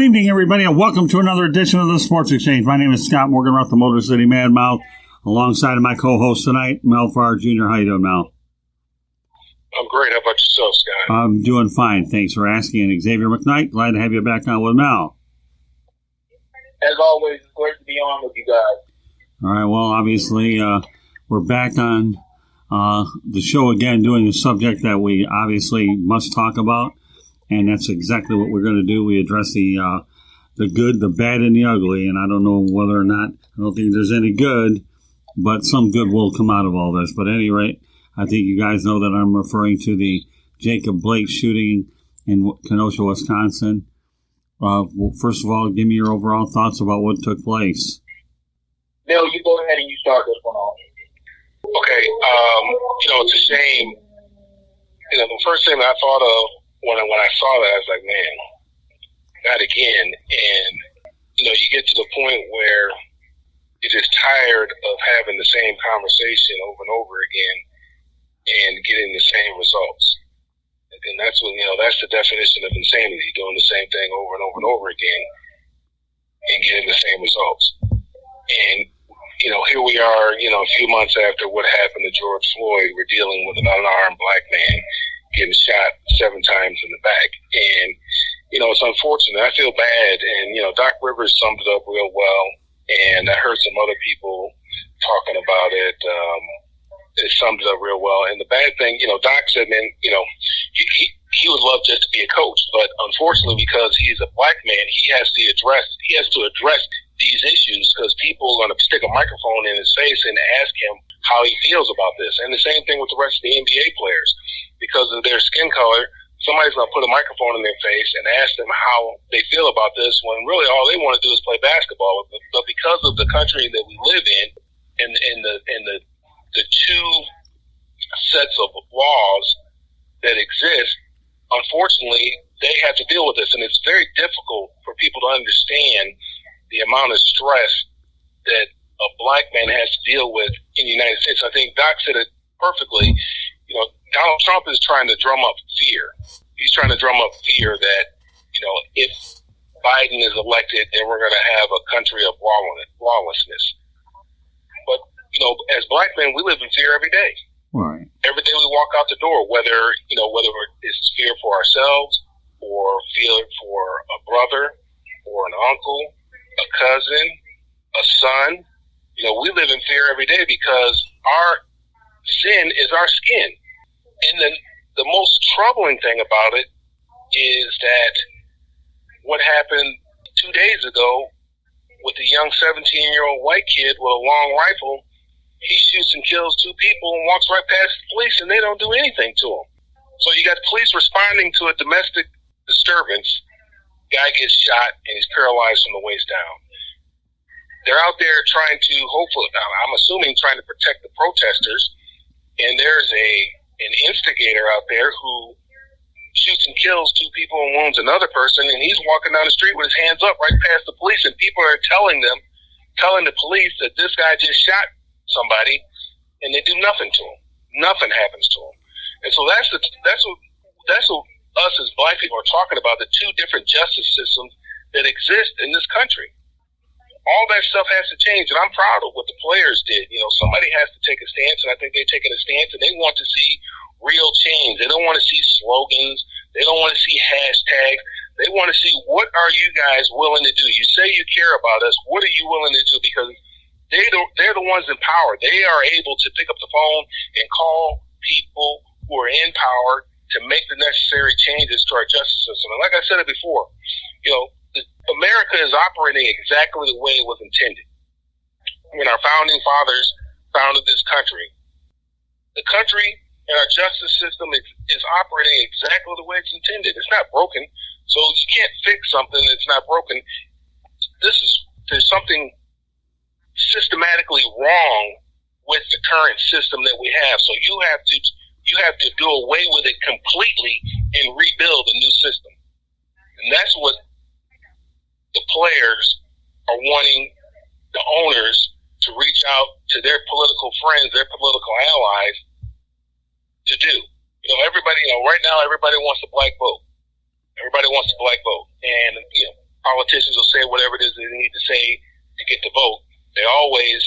Good evening, everybody, and welcome to another edition of the Sports Exchange. My name is Scott Morgan, the Motor City Mad Mouth, alongside of my co-host tonight, Mel Farr Jr. How you doing, Mel? I'm great. How about yourself, Scott? I'm doing fine. Thanks for asking. And Xavier McKnight, glad to have you back on with Mel. As always, it's great to be on with you guys. All right, well, obviously, we're back on the show again, doing a subject that we obviously must talk about, and that's exactly what we're going to do. We address the good, the bad, and the ugly, and I don't know whether or not, I don't think there's any good, but some good will come out of all this. But at any rate, I think you guys know that I'm referring to the Jacob Blake shooting in Kenosha, Wisconsin. Well, first of all, give me your overall thoughts about what took place. Bill, you go ahead and you start this one off. Okay, it's a shame. The first thing I thought of when I saw that, I was like, man, not again. And, you get to the point where you're just tired of having the same conversation over and over again and getting the same results. And that's what, that's the definition of insanity, doing the same thing over and over and over again and getting the same results. And, here we are, a few months after what happened to George Floyd, we're dealing with an unarmed black man getting shot 7 times in the back. And, it's unfortunate. I feel bad. And, Doc Rivers summed it up real well. And I heard some other people talking about it. It summed it up real well. And the bad thing, Doc said, man, he would love just to be a coach. But unfortunately, because he's a black man, he has to address these issues because people are going to stick a microphone in his face and ask him how he feels about this. And the same thing with the rest of the NBA players. Because of their skin color, somebody's going to put a microphone in their face and ask them how they feel about this when really all they want to do is play basketball. But because of the country that we live in and the two sets of laws that exist, unfortunately, they have to deal with this. And it's very difficult for people to understand the amount of stress that a black man has to deal with in the United States. I think Doc said it perfectly. Donald Trump is trying to drum up fear. He's trying to drum up fear that, if Biden is elected, then we're going to have a country of lawlessness. But, as black men, we live in fear every day. Right. Every day we walk out the door, whether it's fear for ourselves or fear for a brother or an uncle, a cousin, a son. We live in fear every day because our sin is our skin. And then the most troubling thing about it is that what happened 2 days ago with a young 17-year-old white kid with a long rifle, he shoots and kills 2 people and walks right past the police and they don't do anything to him. So you got police responding to a domestic disturbance. Guy gets shot and he's paralyzed from the waist down. They're out there trying to, hopefully, I'm assuming, trying to protect the protesters. And there's an instigator out there who shoots and kills 2 people and wounds another person. And he's walking down the street with his hands up right past the police. And people are telling the police that this guy just shot somebody and they do nothing to him. Nothing happens to him. And so that's what us as black people are talking about, the 2 different justice systems that exist in this country. All that stuff has to change, and I'm proud of what the players did. Somebody has to take a stance, and I think they're taking a stance, and they want to see real change. They don't want to see slogans. They don't want to see hashtags. They want to see, what are you guys willing to do? You say you care about us. What are you willing to do? Because they're the ones in power. They are able to pick up the phone and call people who are in power to make the necessary changes to our justice system. And like I said it before, America is operating exactly the way it was intended. When our founding fathers founded this country, the country and our justice system is operating exactly the way it's intended. It's not broken, so you can't fix something that's not broken. There's something systematically wrong with the current system that we have. So you have to do away with it completely and rebuild a new system. And that's what the players are wanting the owners to reach out to their political friends, their political allies, to do. Everybody, right now, everybody wants the black vote. Everybody wants the black vote. And, politicians will say whatever it is they need to say to get the vote. They always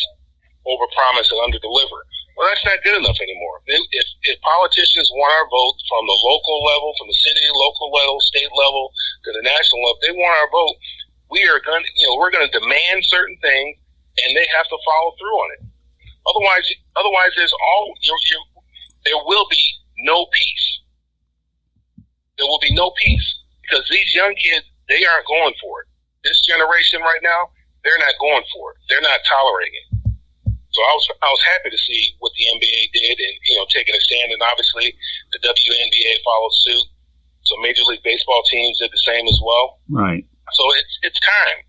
overpromise and underdeliver. Well, that's not good enough anymore. If politicians want our vote from the local level, from the city, local level, state level to the national level, they want our vote. We're going to demand certain things, and they have to follow through on it. Otherwise, there will be no peace. There will be no peace because these young kids, they aren't going for it. This generation right now, they're not going for it. They're not tolerating it. So I was happy to see what the NBA did and, taking a stand. And obviously the WNBA followed suit. So Major League Baseball teams did the same as well. Right. So it's time.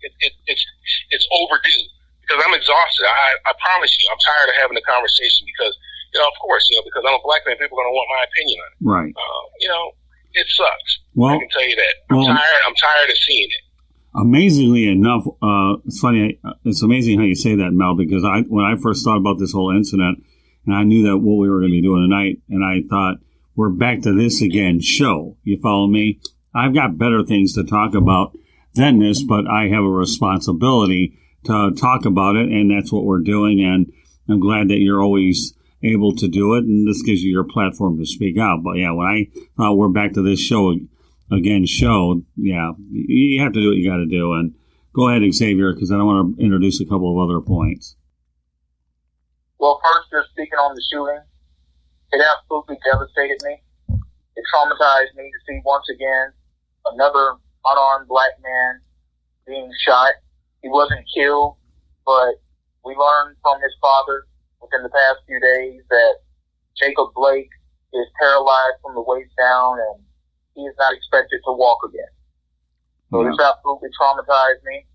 It's overdue because I'm exhausted. I promise you, I'm tired of having the conversation because, of course, because I'm a black man, people are going to want my opinion on it. Right. It sucks. Well, I can tell you that. I'm tired of seeing it. Amazingly enough, it's funny. It's amazing how you say that, Mel, because when I first thought about this whole incident, and I knew that what we were going to be doing tonight, and I thought, we're back to this again show. You follow me? I've got better things to talk about than this, but I have a responsibility to talk about it, and that's what we're doing, and I'm glad that you're always able to do it, and this gives you your platform to speak out. But yeah, when I thought we're back to this show again, yeah, you have to do what you got to do. And go ahead, Xavier, because I want to introduce a couple of other points. Well, first, just speaking on the shooting, it absolutely devastated me. It traumatized me to see once again another unarmed black man being shot. He wasn't killed, but we learned from his father within the past few days that Jacob Blake is paralyzed from the waist down and he is not expected to walk again. So This absolutely traumatized me.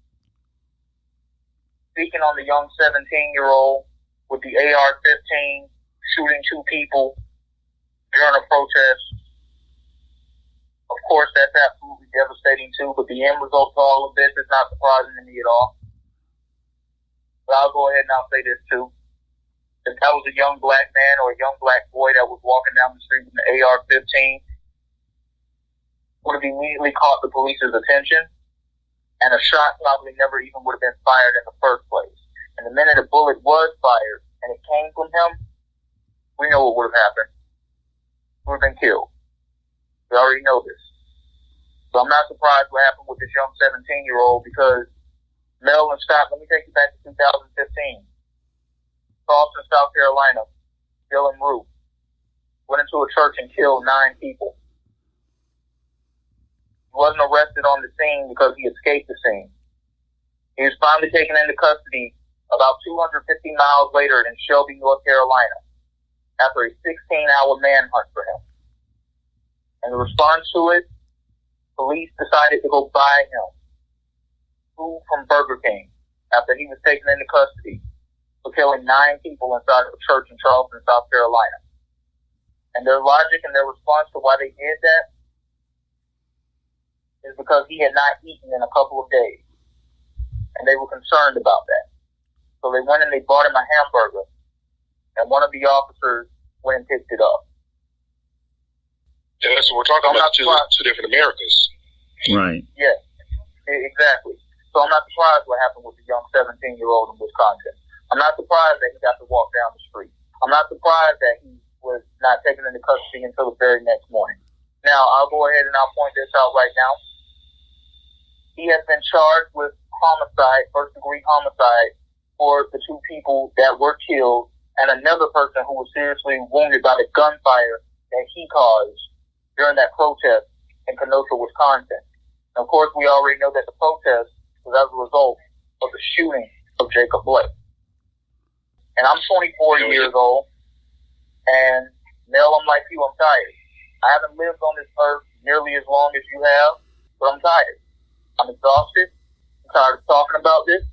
Speaking on the young 17-year-old with the AR-15 shooting two people during a protest, of course, that's absolutely devastating too, but the end result to all of this is not surprising to me at all. But I'll go ahead and I'll say this too. If that was a young black man or a young black boy that was walking down the street with an AR-15, would have immediately caught the police's attention, and a shot probably never even would have been fired in the first place. And the minute a bullet was fired and it came from him, we know what would have happened. He would have been killed. We already know this. So I'm not surprised what happened with this young 17-year-old because Mel and Scott, let me take you back to 2015. Charleston, South Carolina, Dylan Roof went into a church and killed 9 people. He wasn't arrested on the scene because he escaped the scene. He was finally taken into custody about 250 miles later in Shelby, North Carolina, after a 16-hour manhunt for him. In response to it, police decided to go buy him food from Burger King after he was taken into custody for killing 9 people inside of a church in Charleston, South Carolina. And their logic and their response to why they did that is because he had not eaten in a couple of days. And they were concerned about that. So they went and they bought him a hamburger. And one of the officers went and picked it up. Yeah, so we're talking about two different Americas. Right. Yes, exactly. So I'm not surprised what happened with the young 17-year-old in Wisconsin. I'm not surprised that he got to walk down the street. I'm not surprised that he was not taken into custody until the very next morning. Now, I'll go ahead and I'll point this out right now. He has been charged with homicide, first-degree homicide, for the 2 people that were killed and another person who was seriously wounded by the gunfire that he caused during that protest in Kenosha, Wisconsin. And of course, we already know that the protest was as a result of the shooting of Jacob Blake. And I'm 24 years old, and Mel, I'm like you, I'm tired. I haven't lived on this earth nearly as long as you have, but I'm tired. I'm exhausted. I'm tired of talking about this,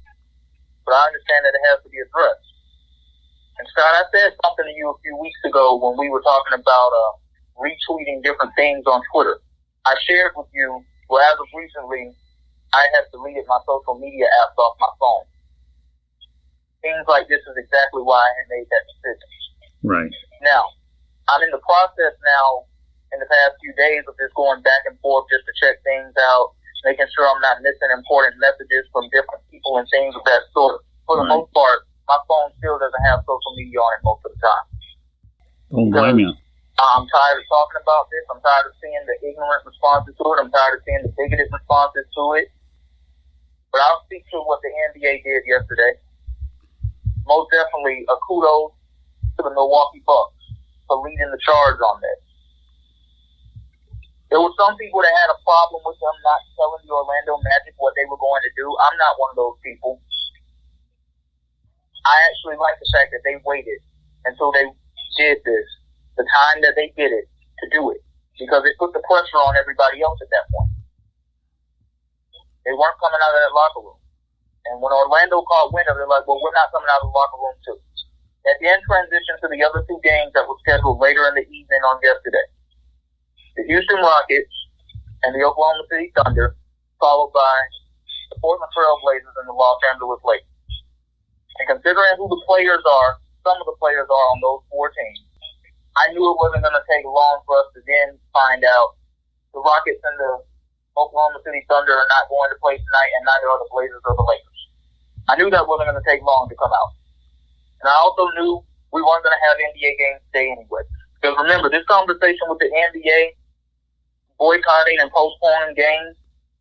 but I understand that it has to be addressed. And Scott, I said something to you a few weeks ago when we were talking about retweeting different things on Twitter. I shared with you, well, as of recently, I have deleted my social media apps off my phone. Things like this is exactly why I had made that decision. Right. Now, I'm in the process now, in the past few days, of just going back and forth just to check things out, making sure I'm not missing important messages from different people and things of that sort. For the most part, my phone still doesn't have social media on it most of the time. Don't blame you. I'm tired of talking about this. I'm tired of seeing the ignorant responses to it. I'm tired of seeing the bigoted responses to it. But I'll speak to what the NBA did yesterday. Most definitely a kudos to the Milwaukee Bucks for leading the charge on this. There were some people that had a problem with them not telling the Orlando Magic what they were going to do. I'm not one of those people. I actually like the fact that they waited until they did this, the time that they did it, to do it, because it put the pressure on everybody else at that point. They weren't coming out of that locker room. And when Orlando caught wind of it, they're like, well, we're not coming out of the locker room too. That then transitioned to the other two games that were scheduled later in the evening on yesterday. The Houston Rockets and the Oklahoma City Thunder, followed by the Portland Trail Blazers and the Los Angeles Lakers. And considering who the players are, some of the players are on those four teams, I knew it wasn't going to take long for us to then find out the Rockets and the Oklahoma City Thunder are not going to play tonight, and neither are the Blazers or the Lakers. I knew that wasn't going to take long to come out. And I also knew we weren't going to have NBA games today anyway. Because remember, this conversation with the NBA boycotting and postponing games,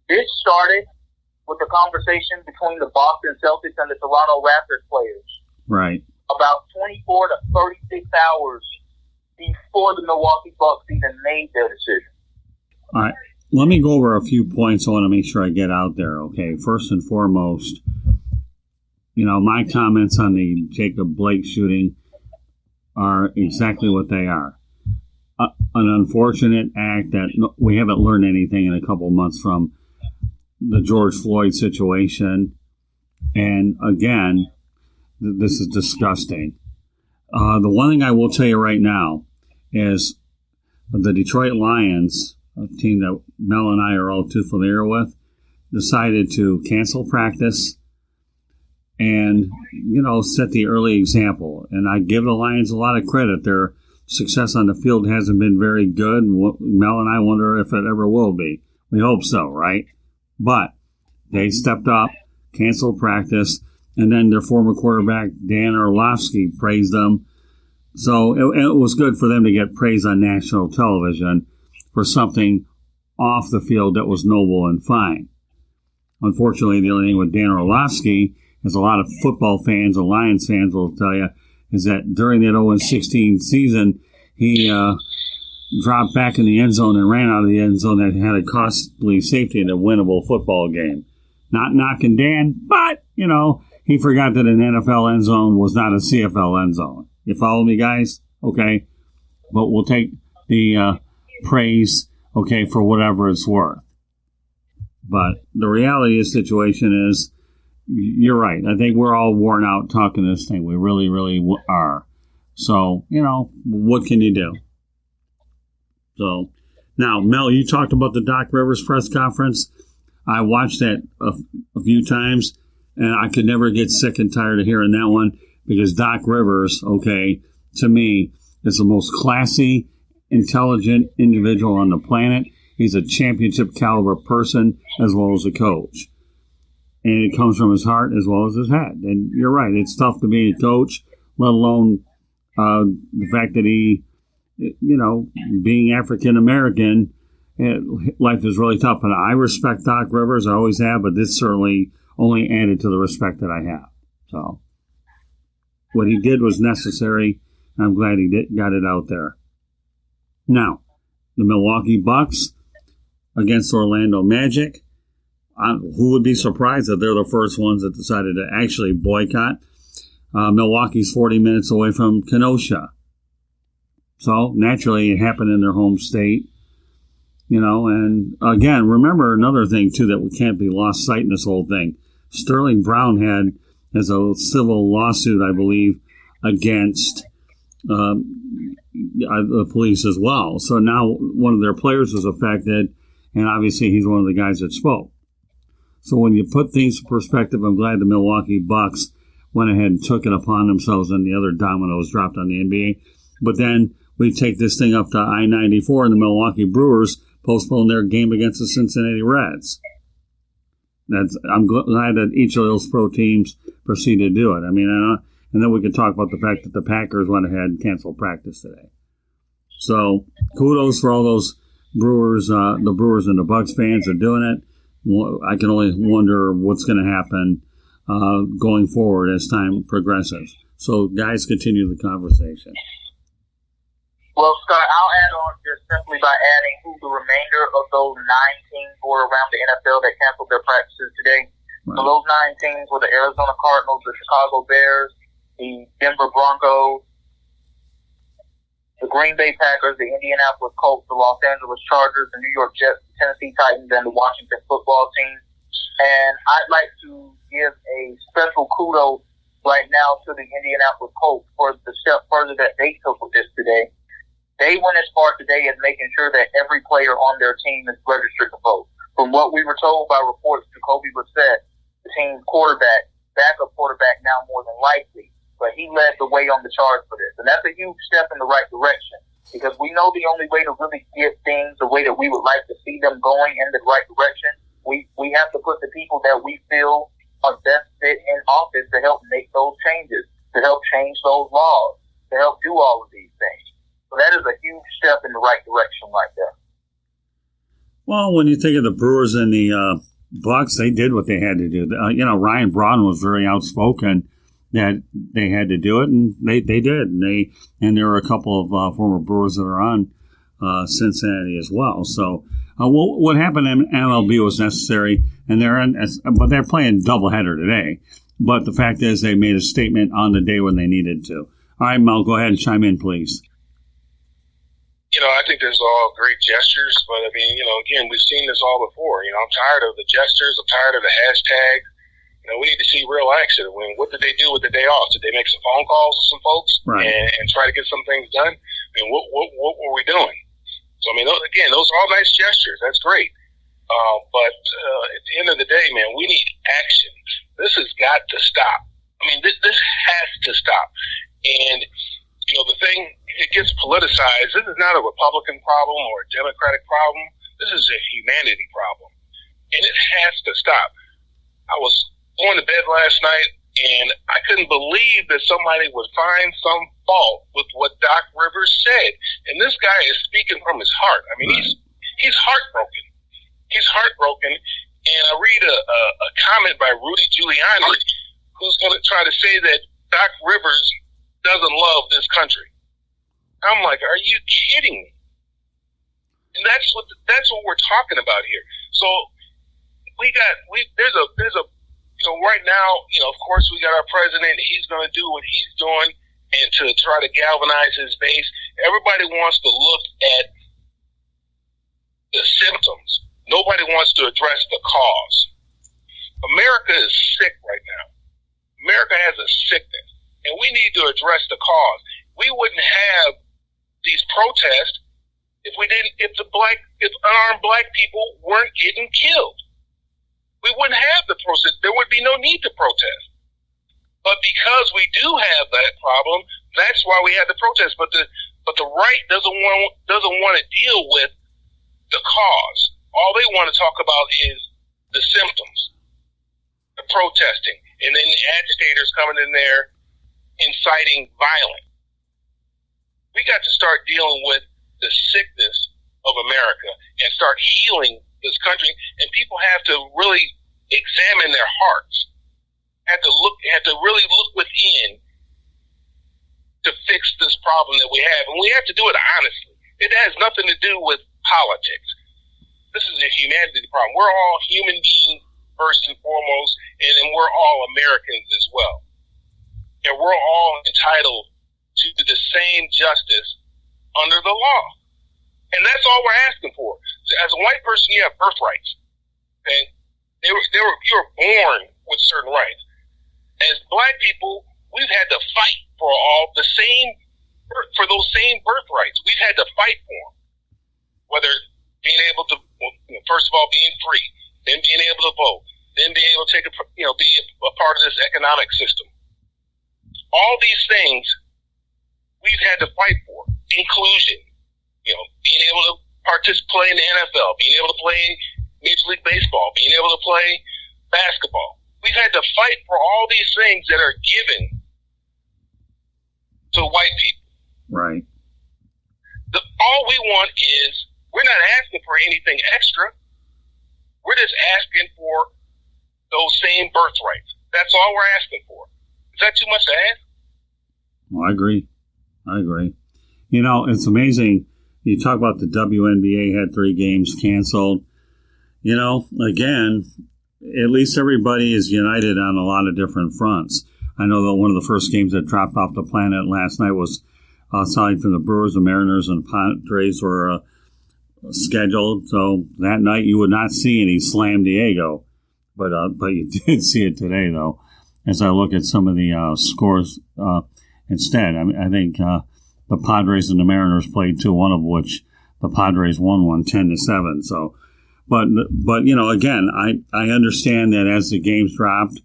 this started with the conversation between the Boston Celtics and the Toronto Raptors players. Right. About 24 to 36 hours before the Milwaukee Bucks even made their decision. All right. Let me go over a few points I want to make sure I get out there, okay? First and foremost, my comments on the Jacob Blake shooting are exactly what they are. An unfortunate act that we haven't learned anything in a couple months from the George Floyd situation. And again, this is disgusting. The one thing I will tell you right now is the Detroit Lions, a team that Mel and I are all too familiar with, decided to cancel practice and, set the early example. And I give the Lions a lot of credit. Their success on the field hasn't been very good. Mel and I wonder if it ever will be. We hope so, right? But they stepped up, canceled practice, and then their former quarterback, Dan Orlovsky, praised them. So it was good for them to get praise on national television for something off the field that was noble and fine. Unfortunately, the only thing with Dan Orlovsky, as a lot of football fans and Lions fans will tell you, is that during that 0-16 season, he dropped back in the end zone and ran out of the end zone that had a costly safety in a winnable football game. Not knocking Dan, but, he forgot that an NFL end zone was not a CFL end zone. You follow me, guys? Okay. But we'll take the praise, okay, for whatever it's worth. But the reality of the situation is, you're right. I think we're all worn out talking this thing. We really, really are. So, what can you do? So, now, Mel, you talked about the Doc Rivers press conference. I watched that a few times, and I could never get sick and tired of hearing that one because Doc Rivers, okay, to me, is the most classy, intelligent individual on the planet. He's a championship caliber person as well as a coach. And it comes from his heart as well as his head. And you're right, it's tough to be a coach, let alone the fact that he, being African-American, life is really tough. And I respect Doc Rivers, I always have, but this certainly only added to the respect that I have. So what he did was necessary. I'm glad he got it out there. Now, the Milwaukee Bucks against Orlando Magic. Who would be surprised that they're the first ones that decided to actually boycott? Milwaukee's 40 minutes away from Kenosha. So, naturally, it happened in their home state. And again, remember another thing, too, that we can't be lost sight in this whole thing. Sterling Brown had, as a civil lawsuit, I believe, against the police as well. So now one of their players was affected, and obviously he's one of the guys that spoke. So when you put things in perspective, I'm glad the Milwaukee Bucks went ahead and took it upon themselves and the other dominoes dropped on the NBA. But then we take this thing up to I-94 and the Milwaukee Brewers postponed their game against the Cincinnati Reds. I'm glad that each of those pro teams proceeded to do it. I mean, and then we can talk about the fact that the Packers went ahead and canceled practice today. So kudos for all those Brewers, the Brewers and the Bucks fans are doing it. I can only wonder what's going to happen going forward as time progresses. So, guys, continue the conversation. Well, Scott, I'll add on just simply by adding who the remainder of those 9 teams were around the NFL that canceled their practices today. Right. So those 9 teams were the Arizona Cardinals, the Chicago Bears, the Denver Broncos, the Green Bay Packers, the Indianapolis Colts, the Los Angeles Chargers, the New York Jets, the Tennessee Titans, and the Washington football team. And I'd like to give a special kudos right now to the Indianapolis Colts for the step further that they took with this today. They went as far today as making sure that every player on their team is registered to vote. From what we were told by reports, Jacoby Brissett, the team's quarterback, backup quarterback now more than likely, but he led the way on the charge for this. And that's a huge step in the right direction because we know the only way to really get things the way that we would like to see them going in the right direction, we have to put the people that we feel are best fit in office to help make those changes, to help change those laws, to help do all of these things. So that is a huge step in the right direction right there. Well, when you think of the Brewers and the Bucks, they did what they had to do. Ryan Braun was very outspoken that they had to do it, and they did. And there were a couple of former Brewers that are on Cincinnati as well. So what happened in MLB was necessary, and but they're playing doubleheader today. But the fact is, they made a statement on the day when they needed to. All right, Mel, go ahead and chime in, please. I think there's all great gestures, but I mean, again, we've seen this all before. I'm tired of the gestures. I'm tired of the hashtag. We need to see real action. What did they do with the day off? Did they make some phone calls with some folks and try to get some things done? I mean, what were we doing? So, I mean, again, those are all nice gestures. That's great. But at the end of the day, man, we need action. This has got to stop. I mean, this has to stop. And, the thing, it gets politicized. This is not a Republican problem or a Democratic problem. This is a humanity problem. And it has to stop. I was going to bed last night, and I couldn't believe that somebody would find some fault with what Doc Rivers said. And this guy is speaking from his heart. I mean, he's heartbroken. He's heartbroken. And I read a comment by Rudy Giuliani, who's going to try to say that Doc Rivers doesn't love this country. I'm like, are you kidding me? And that's what we're talking about here. So there's a right now, of course we got our president. He's going to do what he's doing and to try to galvanize his base. Everybody wants to look at the symptoms. Nobody wants to address the cause. America is sick right now. America has a sickness, and we need to address the cause. We wouldn't have these protests if unarmed black people weren't getting killed. We wouldn't have the protest. There would be no need to protest. But because we do have that problem, that's why we have the protest. But the right doesn't want to deal with the cause. All they want to talk about is the symptoms, the protesting, and then the agitators coming in there inciting violence. We got to start dealing with the sickness of America and start healing this country, and people have to really examine their hearts, have to really look within to fix this problem that we have, and we have to do it honestly. It has nothing to do with politics. This is a humanity problem. We're all human beings first and foremost, and then we're all Americans as well. And we're all entitled to the same justice under the law. And that's all we're asking for. So as a white person, you have birthrights. Okay? You were born with certain rights. As black people, we've had to fight for those same birthrights. We've had to fight for them. Whether being able to, first of all, being free, then being able to vote, then being able to be a part of this economic system. All these things we've had to fight for. Inclusion, being able to participate in the NFL, being able to play Major League Baseball, being able to play basketball. We've had to fight for all these things that are given to white people. Right. All we want is, we're not asking for anything extra. We're just asking for those same birthrights. That's all we're asking for. Is that too much to ask? Well, I agree. You know, it's amazing. You talk about the WNBA had 3 games canceled. You know, again, at least everybody is united on a lot of different fronts. I know that one of the first games that dropped off the planet last night was aside from the Brewers, the Mariners, and Padres were scheduled. So that night you would not see any Slam Diego. But you did see it today, though, as I look at some of the scores instead. I think the Padres and the Mariners played 2, one of which the Padres won 10-7. So, but you know, again, I understand that as the games dropped.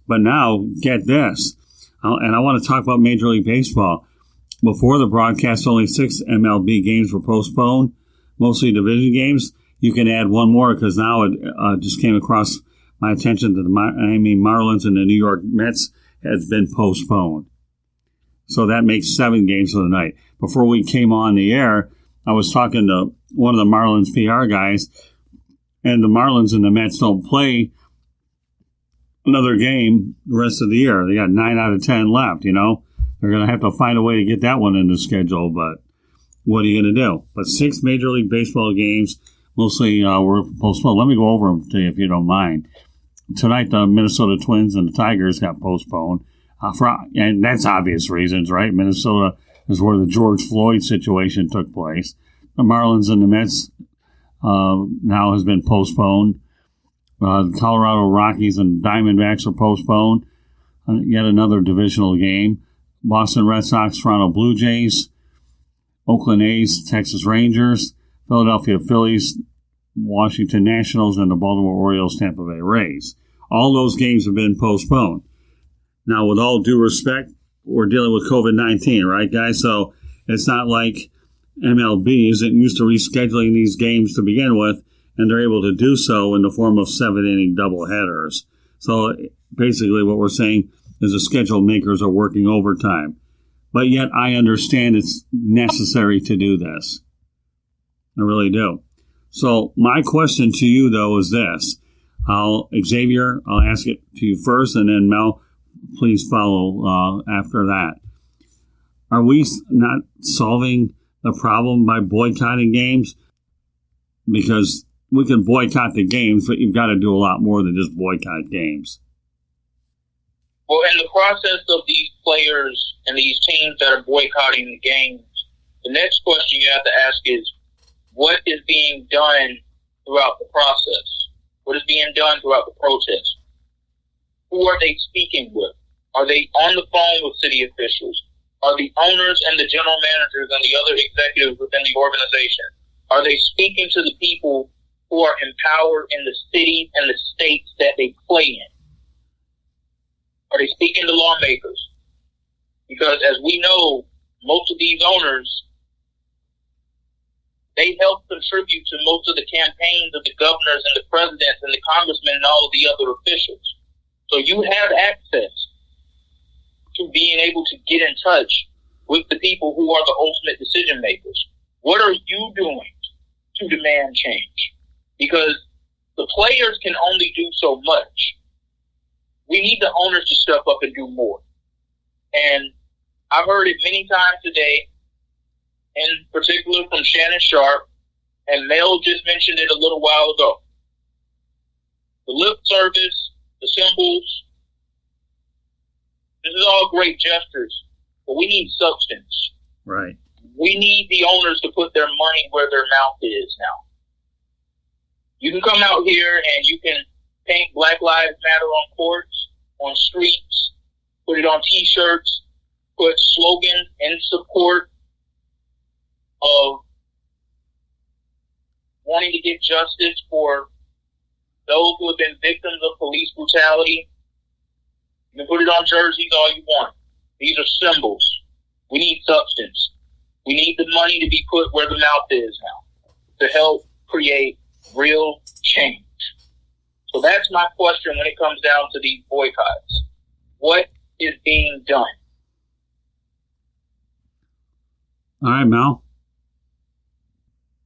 But now, get this, and I want to talk about Major League Baseball. Before the broadcast, only 6 MLB games were postponed, mostly division games. You can add one more because now it just came across my attention that the Miami Marlins and the New York Mets has been postponed. So that makes 7 games for the night. Before we came on the air, I was talking to one of the Marlins PR guys, and the Marlins and the Mets don't play another game the rest of the year. They got 9 out of 10 left, you know. They're going to have to find a way to get that one in the schedule, but what are you going to do? But 6 Major League Baseball games, mostly were postponed. Let me go over them to you if you don't mind. Tonight, the Minnesota Twins and the Tigers got postponed. And that's obvious reasons, right? Minnesota is where the George Floyd situation took place. The Marlins and the Mets now has been postponed. The Colorado Rockies and Diamondbacks are postponed. Yet another divisional game. Boston Red Sox, Toronto Blue Jays, Oakland A's, Texas Rangers, Philadelphia Phillies, Washington Nationals, and the Baltimore Orioles, Tampa Bay Rays. All those games have been postponed. Now, with all due respect, we're dealing with COVID-19, right, guys? So it's not like MLB isn't used to rescheduling these games to begin with, and they're able to do so in the form of 7-inning doubleheaders. So basically what we're saying is the schedule makers are working overtime. But yet I understand it's necessary to do this. I really do. So my question to you, though, is this. Xavier, I'll ask it to you first, and then Mel, please follow after that. Are we not solving the problem by boycotting games? Because we can boycott the games, but you've got to do a lot more than just boycott games. Well, in the process of these players and these teams that are boycotting the games, the next question you have to ask is, what is being done throughout the process? What is being done throughout the protest? Who are they speaking with? Are they on the phone with city officials? Are the owners and the general managers and the other executives within the organization, are they speaking to the people who are empowered in the cities and the states that they play in? Are they speaking to lawmakers? Because as we know, most of these owners, they help contribute to most of the campaigns of the governors and the presidents and the congressmen and all of the other officials. So you have access to being able to get in touch with the people who are the ultimate decision makers. What are you doing to demand change? Because the players can only do so much. We need the owners to step up and do more. And I've heard it many times today, in particular from Shannon Sharp, and Mel just mentioned it a little while ago. The lip service, the symbols, this is all great gestures, but we need substance. Right. We need the owners to put their money where their mouth is now. You can come out here and you can paint Black Lives Matter on courts, on streets, put it on T-shirts, put slogans in support of wanting to get justice for those who have been victims of police brutality. You can put it on jerseys all you want. These are symbols. We need substance. We need the money to be put where the mouth is now to help create real change. So that's my question when it comes down to these boycotts. What is being done? All right, Mel.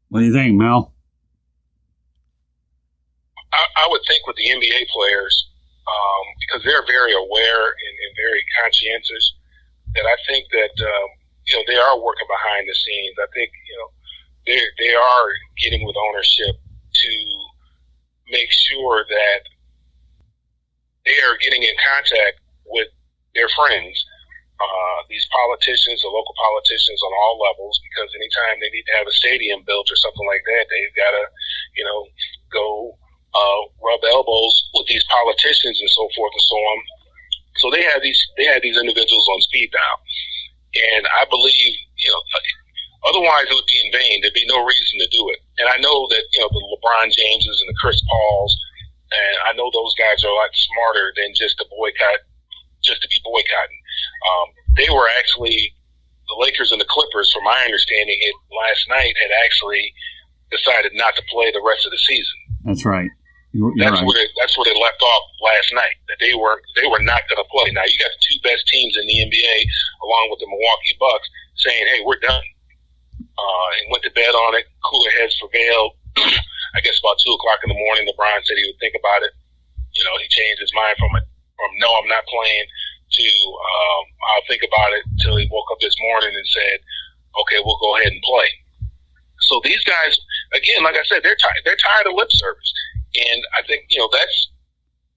What do you think, Mel? I would think with the NBA players, because they're very aware and very conscientious, that I think that they are working behind the scenes. I think they are getting with ownership to make sure that they are getting in contact with their friends, these politicians, the local politicians on all levels, because anytime they need to have a stadium built or something like that, they've got to, go rub elbows with these politicians and so forth and so on. So they have these individuals on speed dial, and I believe otherwise it would be in vain. There'd be no reason to do it. And I know that the LeBron Jameses and the Chris Pauls, and I know those guys are a lot smarter than just to boycott, just to be boycotting. They were actually, the Lakers and the Clippers, from my understanding, last night had actually decided not to play the rest of the season. That's right. That's where they left off last night. That they were not going to play. Now you got the two best teams in the NBA, along with the Milwaukee Bucks, saying, "Hey, we're done," and went to bed on it. Cooler heads prevailed. I guess about 2:00 in the morning, LeBron said he would think about it. He changed his mind from no, I'm not playing, to I'll think about it, until he woke up this morning and said, "Okay, we'll go ahead and play." So these guys, again, like I said, they're tired. They're tired of lip service, and I think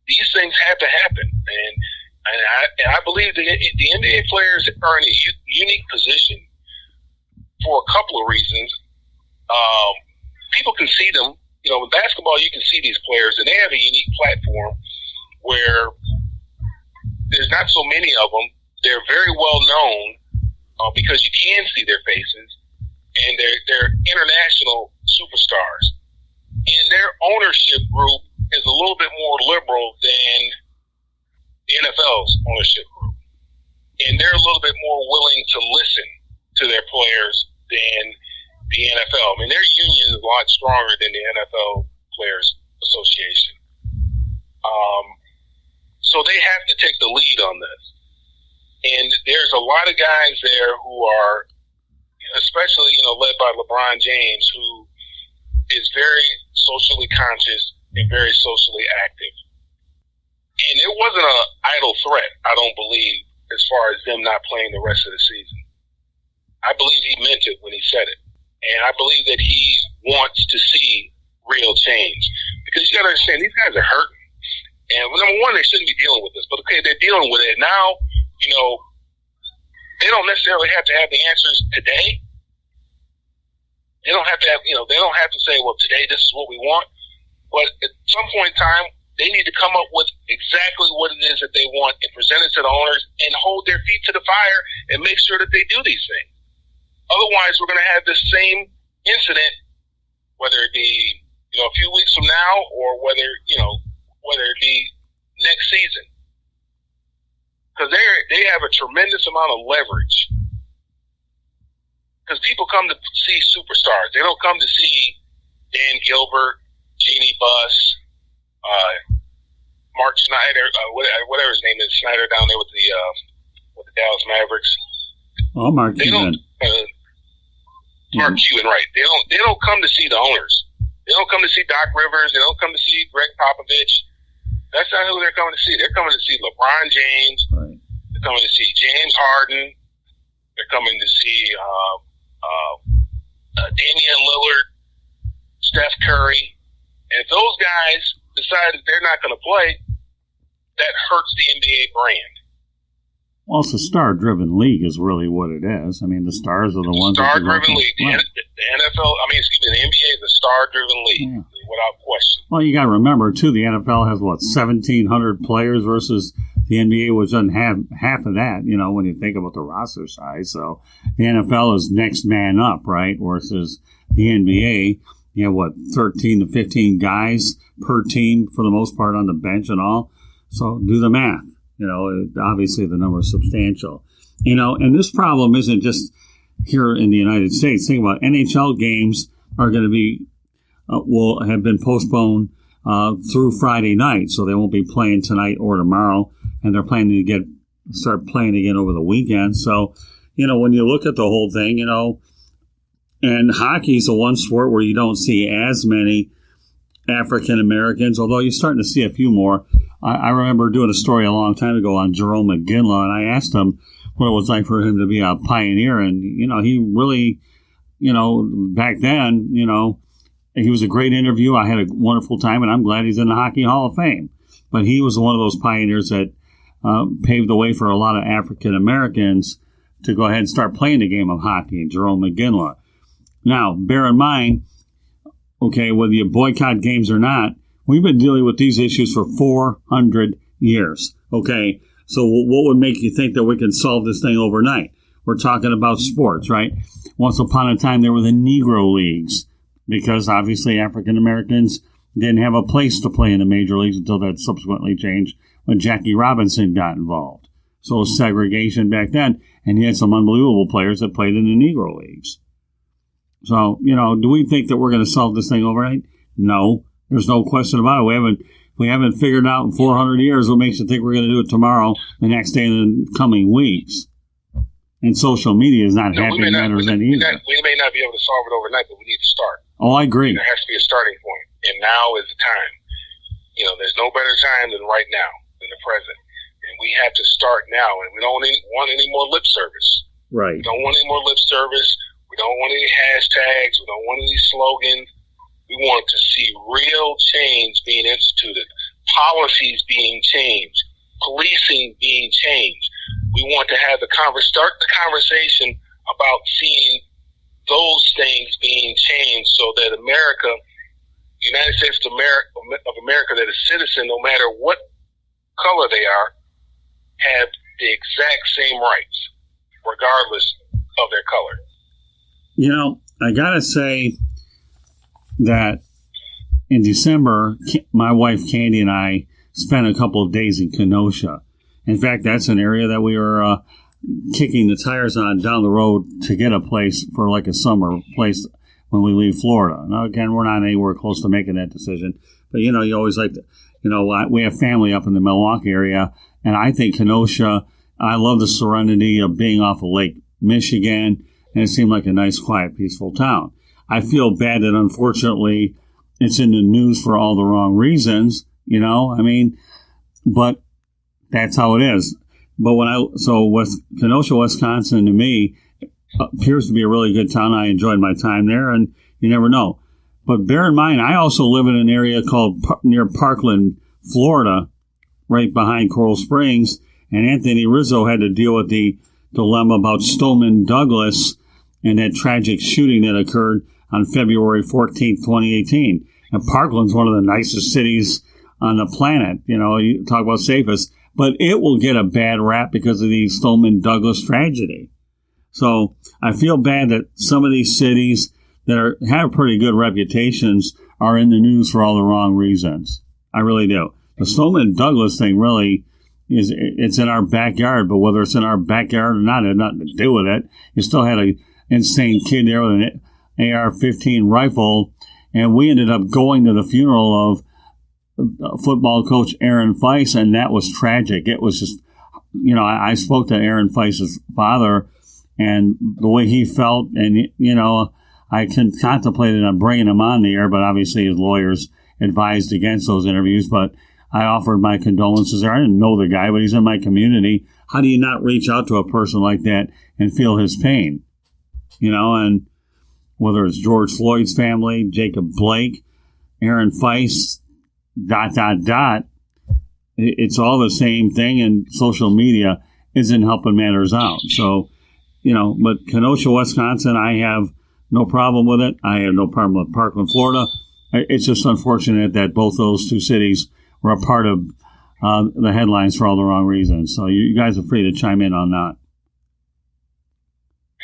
these things have to happen. And I believe the NBA players are in a unique position for a couple of reasons. People can see them. In basketball, you can see these players, and they have a unique platform where there's not so many of them. They're very well known because you can see their faces, and they're international superstars. And their ownership group is a little bit more liberal than the NFL's ownership group. And they're a little bit more willing to listen to their players than the NFL. I mean, their union is a lot stronger than the NFL Players Association. So they have to take the lead on this. And there's a lot of guys there who are, especially, led by LeBron James, who is very socially conscious and very socially active. And it wasn't an idle threat, I don't believe, as far as them not playing the rest of the season. I believe he meant it when he said it. And I believe that he wants to see real change. Because you got to understand, these guys are hurting. And number one, they shouldn't be dealing with this. But okay, they're dealing with it. Now, they don't necessarily have to have the answers today. They don't have to have, they don't have to say, well, today this is what we want. But at some point in time, they need to come up with exactly what it is that they want and present it to the owners and hold their feet to the fire and make sure that they do these things. Otherwise, we're going to have this same incident, whether it be, a few weeks from now or whether it be next season. Because they have a tremendous amount of leverage. Because people come to see superstars. They don't come to see Dan Gilbert, Jeannie Buss, Mark Snyder, whatever his name is, Snyder down there with the Dallas Mavericks. Oh, Mark Cuban. Mark Cuban, right? They don't come to see the owners. They don't come to see Doc Rivers. They don't come to see Greg Popovich. That's not who they're coming to see. They're coming to see LeBron James. Right. They're coming to see James Harden. They're coming to see Damian Lillard, Steph Curry. And if those guys decide that they're not going to play, that hurts the NBA brand. Well, it's a star-driven league is really what it is. I mean, the stars are the ones. Star-driven league. The NFL, the NBA is a star-driven league, without question. Well, you got to remember, too, the NFL has, 1,700 players versus the NBA, which doesn't have half of that, when you think about the roster size. So the NFL is next man up, right, versus the NBA. 13 to 15 guys per team for the most part on the bench and all. So do the math. Obviously the number is substantial. And this problem isn't just here in the United States. Think about NHL games are going to be, will have been postponed through Friday night, so they won't be playing tonight or tomorrow, and they're planning to start playing again over the weekend. So, when you look at the whole thing, and hockey's the one sport where you don't see as many African Americans, although you're starting to see a few more. I remember doing a story a long time ago on Jerome McGinley, and I asked him what it was like for him to be a pioneer, and he really, back then, he was a great interview. I had a wonderful time, and I'm glad he's in the Hockey Hall of Fame. But he was one of those pioneers that paved the way for a lot of African Americans to go ahead and start playing the game of hockey, Jerome McGinley. Now, bear in mind, okay, whether you boycott games or not, we've been dealing with these issues for 400 years, okay? So what would make you think that we can solve this thing overnight? We're talking about sports, right? Once upon a time, there were the Negro Leagues, because obviously African Americans didn't have a place to play in the major leagues until that subsequently changed when Jackie Robinson got involved. So it was segregation back then, and you had some unbelievable players that played in the Negro Leagues. So, do we think that we're going to solve this thing overnight? No, there's no question about it. We haven't figured out in 400 years what makes you think we're going to do it tomorrow, the next day, in the coming weeks. And social media is not happening matters any either. We may not be able to solve it overnight, but we need to start. Oh, I agree. There has to be a starting point, and now is the time. There's no better time than right now, than the present. And we have to start now, and we don't want any more lip service. Right. We don't want any more lip service. We don't want any hashtags. We don't want any slogans. We want to see real change being instituted, policies being changed, policing being changed. We want to have start the conversation about seeing those things being changed so that America, the United States of America, that a citizen, no matter what color they are, have the exact same rights, regardless of their color. I got to say that in December, my wife Candy and I spent a couple of days in Kenosha. In fact, that's an area that we were kicking the tires on down the road to get a place for like a summer place when we leave Florida. Now, again, we're not anywhere close to making that decision. But, you always like to, we have family up in the Milwaukee area, and I think Kenosha, I love the serenity of being off of Lake Michigan, and it seemed like a nice, quiet, peaceful town. I feel bad that, unfortunately, it's in the news for all the wrong reasons, but that's how it is. But Kenosha, Wisconsin, to me, appears to be a really good town. I enjoyed my time there, and you never know. But bear in mind, I also live in an area called near Parkland, Florida, right behind Coral Springs, and Anthony Rizzo had to deal with the dilemma about Stoneman Douglas and that tragic shooting that occurred on February 14th, 2018. And Parkland's one of the nicest cities on the planet. You talk about safest. But it will get a bad rap because of the Stoneman Douglas tragedy. So I feel bad that some of these cities that have pretty good reputations are in the news for all the wrong reasons. I really do. The Stoneman Douglas thing really it's in our backyard, but whether it's in our backyard or not, it had nothing to do with it. You still had an insane kid there with an AR-15 rifle, and we ended up going to the funeral of football coach Aaron Feist, and that was tragic. It was just, I spoke to Aaron Feist's father, and the way he felt, and, I contemplated on bringing him on the air, but obviously his lawyers advised against those interviews, but I offered my condolences there. I didn't know the guy, but he's in my community. How do you not reach out to a person like that and feel his pain? And whether it's George Floyd's family, Jacob Blake, Aaron Feist, ... It's all the same thing, and social media isn't helping matters out. So, but Kenosha, Wisconsin, I have no problem with it. I have no problem with Parkland, Florida. It's just unfortunate that both those two cities were a part of the headlines for all the wrong reasons. So you guys are free to chime in on that.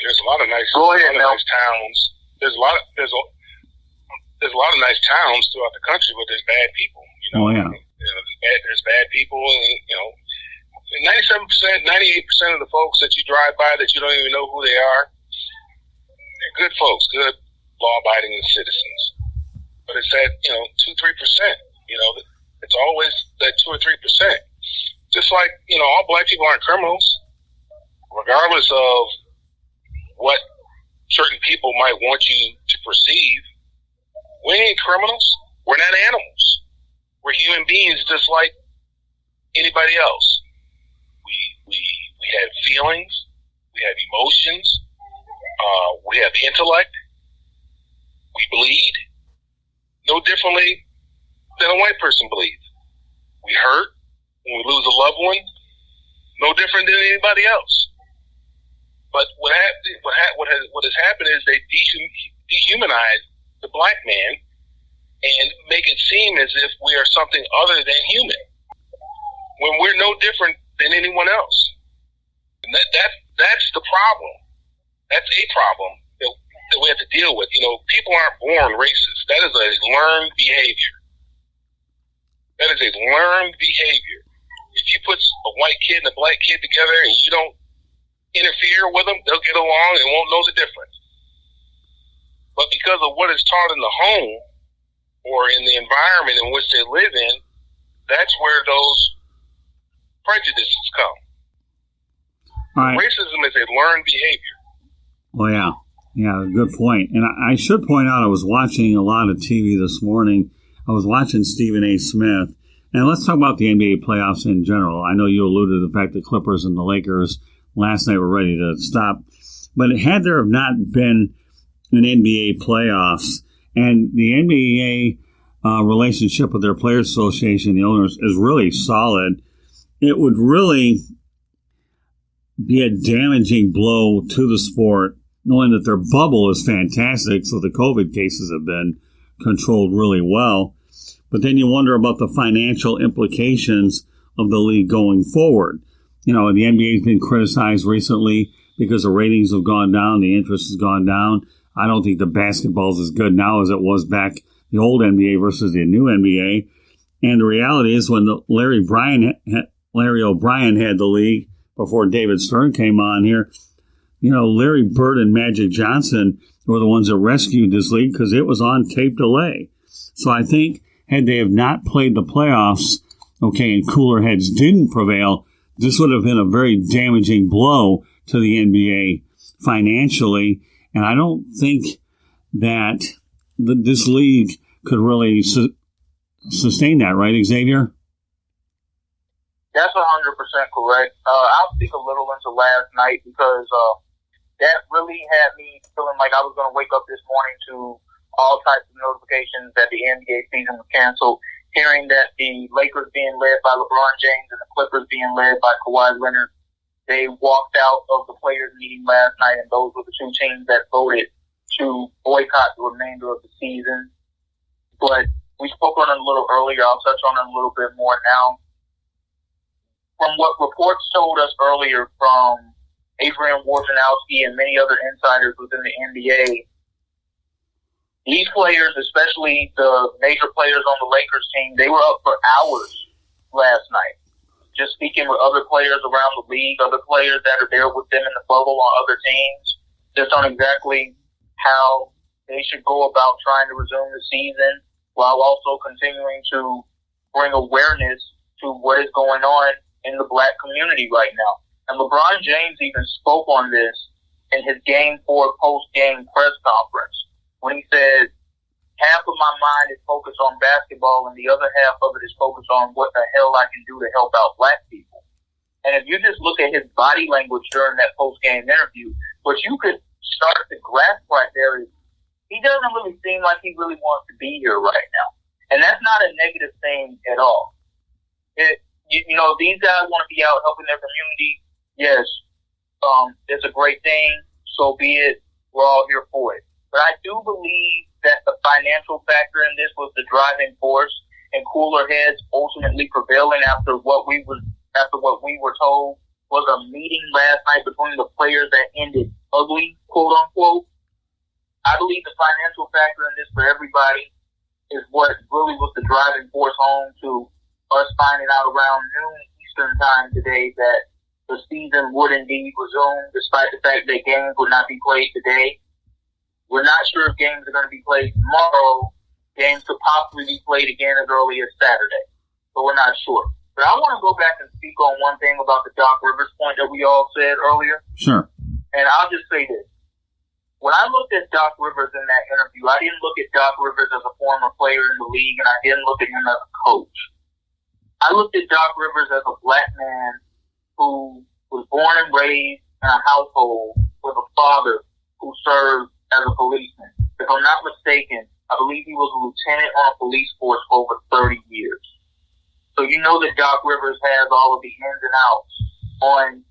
There's a lot of nice, nice towns. There's a lot of nice towns throughout the country, but there's bad people. Oh yeah. There's bad people, and 97%, 98% of the folks that you drive by that you don't even know who they are, they're good folks, good law-abiding citizens. But it's that 2-3% You know, it's always that 2 or 3%. Just like, you know, all black people aren't criminals, regardless of what certain people might want you to perceive. We ain't criminals. We're not animals. We're human beings just like anybody else. We have feelings. We have emotions. We have intellect. We bleed no differently than a white person bleeds. We hurt when we lose a loved one, no different than anybody else. But what has happened is they dehumanize the black man and make it seem as if we are something other than human, when we're no different than anyone else. And that's the problem. That's a problem that we have to deal with. You know, people aren't born racist. That is a learned behavior. That is a learned behavior. If you put a white kid and a black kid together and you don't interfere with them, they'll get along and won't know the difference. But because of what is taught in the home or in the environment in which they live in, that's where those prejudices come. Right. Racism is a learned behavior. Oh, yeah. Yeah, good point. And I should point out, I was watching a lot of TV this morning. I was watching Stephen A. Smith. And let's talk about the NBA playoffs in general. I know you alluded to the fact the Clippers and the Lakers last night were ready to stop. But had there have not been an NBA playoffs, and the NBA relationship with their Players Association, the owners, is really solid, it would really be a damaging blow to the sport, knowing that their bubble is fantastic, so the COVID cases have been controlled really well. But then you wonder about the financial implications of the league going forward. You know, the NBA has been criticized recently because the ratings have gone down, the interest has gone down. I don't think the basketball is as good now as it was back the old NBA versus the new NBA. And the reality is when Larry O'Brien had the league before David Stern came on here, you know, Larry Bird and Magic Johnson were the ones that rescued this league because it was on tape delay. So I think had they have not played the playoffs, okay, and cooler heads didn't prevail, this would have been a very damaging blow to the NBA financially. And I don't think that this league could really sustain that, right, Xavier? That's 100% correct. I'll speak a little into last night because that really had me feeling like I was going to wake up this morning to all types of notifications that the NBA season was canceled, hearing that the Lakers being led by LeBron James and the Clippers being led by Kawhi Leonard, they walked out of the players' meeting last night, and those were the two teams that voted to boycott the remainder of the season. But we spoke on it a little earlier. I'll touch on it a little bit more now. From what reports told us earlier from Adrian Wojnarowski and many other insiders within the NBA, these players, especially the major players on the Lakers team, they were up for hours last night, just speaking with other players around the league, other players that are there with them in the bubble on other teams, just on exactly how they should go about trying to resume the season while also continuing to bring awareness to what is going on in the black community right now. And LeBron James even spoke on this in his Game 4 post-game press conference when he said, half of my mind is focused on basketball and the other half of it is focused on what the hell I can do to help out black people. And if you just look at his body language during that post-game interview, what you could start to grasp right there is he doesn't really seem like he really wants to be here right now. And that's not a negative thing at all. You know, these guys want to be out helping their community. Yes, it's a great thing. So be it. We're all here for it. But I do believe that the financial factor in this was the driving force, and cooler heads ultimately prevailing after what we were told was a meeting last night between the players that ended ugly, quote unquote. I believe the financial factor in this for everybody is what really was the driving force home to us finding out around noon Eastern time today that the season would indeed resume, despite the fact that games would not be played today. We're not sure if games are going to be played tomorrow, Games could possibly be played again as early as Saturday, but we're not sure. But I want to go back and speak on one thing about the Doc Rivers point that we all said earlier. Sure. And I'll just say this. When I looked at Doc Rivers in that interview, I didn't look at Doc Rivers as a former player in the league, and I didn't look at him as a coach. I looked at Doc Rivers as a black man who was born and raised in a household with a father who served as a policeman. If I'm not mistaken, I believe he was a lieutenant on a police force for over 30 years. So you know that Doc Rivers has all of the ins and outs on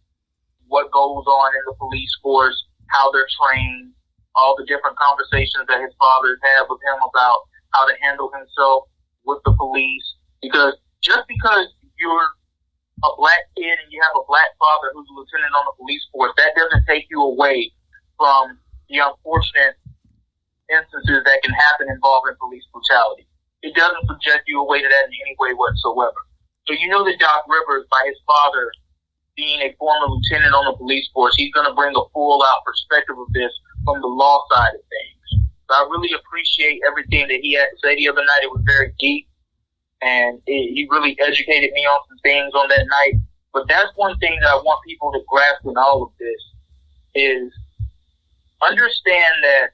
what goes on in the police force, how they're trained, all the different conversations that his father had with him about how to handle himself with the police. Because just because you're a black kid and you have a black father who's a lieutenant on the police force, that doesn't take you away from the unfortunate instances that can happen involving police brutality. It doesn't subject you away to that in any way whatsoever. So you know that Doc Rivers, by his father being a former lieutenant on the police force, he's going to bring a full-out perspective of this from the law side of things. So I really appreciate everything that he had to say the other night. It was very deep, and he really educated me on some things on that night. But that's one thing that I want people to grasp in all of this is understand that,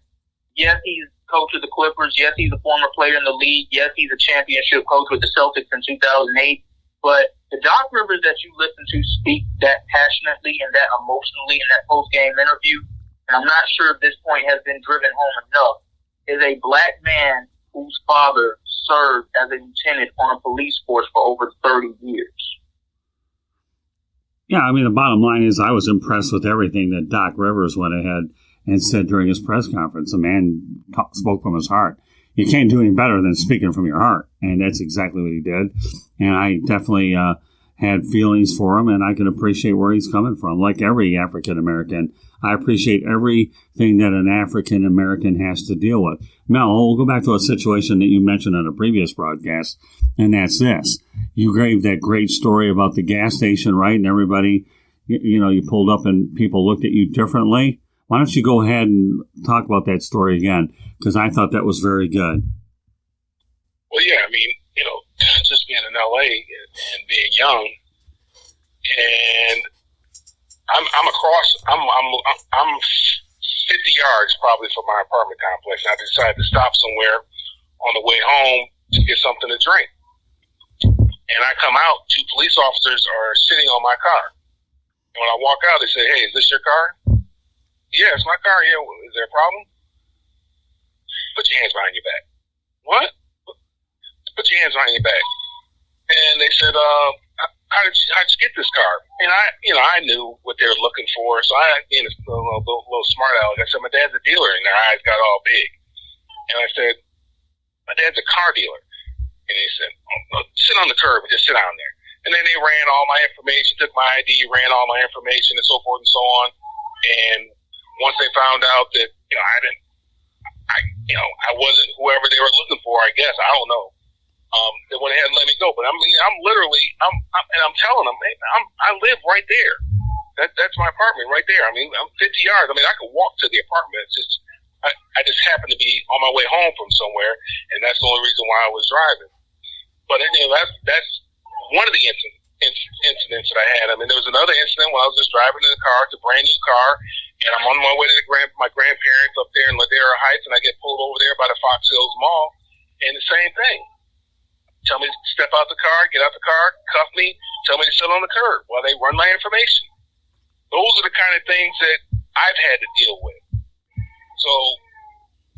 yes, he's coach of the Clippers. Yes, he's a former player in the league. Yes, he's a championship coach with the Celtics in 2008. But the Doc Rivers that you listen to speak that passionately and that emotionally in that post-game interview, and I'm not sure if this point has been driven home enough, is a black man whose father served as a lieutenant on a police force for over 30 years. Yeah, I mean, the bottom line is I was impressed with everything that Doc Rivers went ahead and said during his press conference. The man spoke from his heart. You can't do any better than speaking from your heart, and that's exactly what he did. And I definitely had feelings for him, and I can appreciate where he's coming from. Like every African-American, I appreciate everything that an African-American has to deal with. Mel, we'll go back to a situation that you mentioned on a previous broadcast, and that's this. You gave that great story about the gas station, right? And everybody, you pulled up and people looked at you differently. Why don't you go ahead and talk about that story again? Because I thought that was very good. Well, yeah, I mean, just being in LA and being young, and I'm 50 yards probably from my apartment complex. And I decided to stop somewhere on the way home to get something to drink. And I come out, 2 police officers are sitting on my car. And when I walk out, they say, "Hey, is this your car?" "Yeah, it's my car." "Yeah, is there a problem?" "Put your hands behind your back." "What?" "Put your hands behind your back." And they said, how'd you get this car?" And I knew what they were looking for. So I, being a little smart aleck, I said, "My dad's a dealer." And their eyes got all big. And I said, "My dad's a car dealer." And they said, "Oh, sit on the curb and just sit down there." And then they ran all my information, took my ID, ran all my information and so forth and so on. And once they found out that, I wasn't whoever they were looking for, I guess, I don't know. They went ahead and let me go. But I mean, I'm telling them, "Hey, I live right there. That's my apartment right there. I mean, I'm 50 yards. I mean, I could walk to the apartment. It's just, I just happened to be on my way home from somewhere, and that's the only reason why I was driving." But that's one of the incidents that I had. I mean, there was another incident when I was just driving in the car. It's a brand new car, and I'm on my way to my grandparents up there in Ladera Heights, and I get pulled over there by the Fox Hills Mall, and the same thing. Tell me to step out the car, get out the car, cuff me, tell me to sit on the curb while they run my information. Those are the kind of things that I've had to deal with. So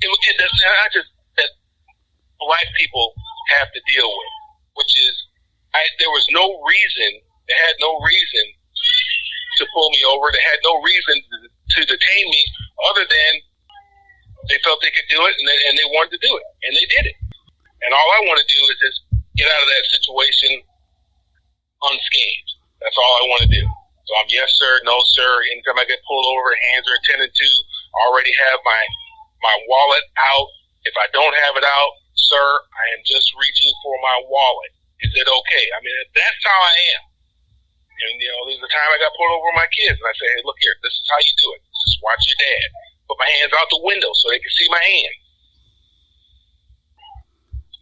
that's not just that black people have to deal with, which is there was no reason, they had no reason to pull me over. They had no reason to detain me other than they felt they could do it and they wanted to do it, and they did it. And all I want to do is just get out of that situation unscathed. That's all I want to do. So I'm yes sir, no sir. Anytime I get pulled over, hands are attended to. I already have my wallet out. If I don't have it out, sir, I am just reaching for my wallet. Is it okay? I mean, that's how I am. And, there's a time I got pulled over with my kids, and I say, "Hey, look here, this is how you do it. Just watch your dad. Put my hands out the window so they can see my hands."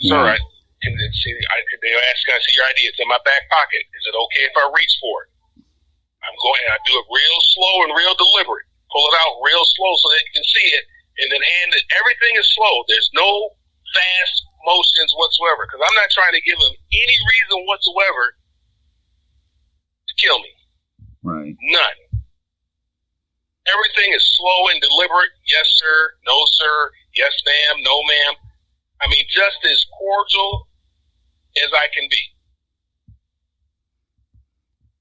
Sir, can they ask, can I see your ID? It's in my back pocket. Is it okay if I reach for it? I do it real slow and real deliberate. Pull it out real slow so they can see it, and then hand it. Everything is slow. There's no fast motions whatsoever, because I'm not trying to give them any reason whatsoever to kill me. Right. None. Everything is slow and deliberate. Yes, sir. No, sir. Yes, ma'am. No, ma'am. I mean, just as cordial as I can be.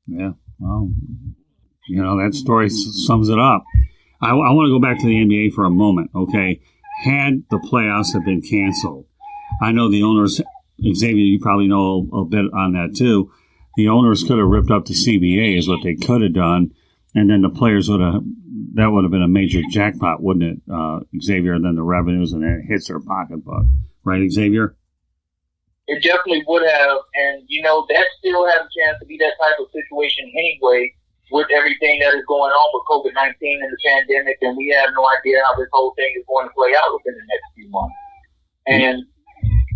Yeah. Well, that story sums it up. I want to go back to the NBA for a moment, okay? Had the playoffs have been canceled, I know the owners, Xavier, you probably know a bit on that too. The owners could have ripped up the CBA is what they could have done, and then the players that would have been a major jackpot, wouldn't it, Xavier? And then the revenues, and then it hits their pocketbook. Right, Xavier? It definitely would have, and that still has a chance to be that type of situation anyway, with everything that is going on with COVID-19 and the pandemic, and we have no idea how this whole thing is going to play out within the next few months. And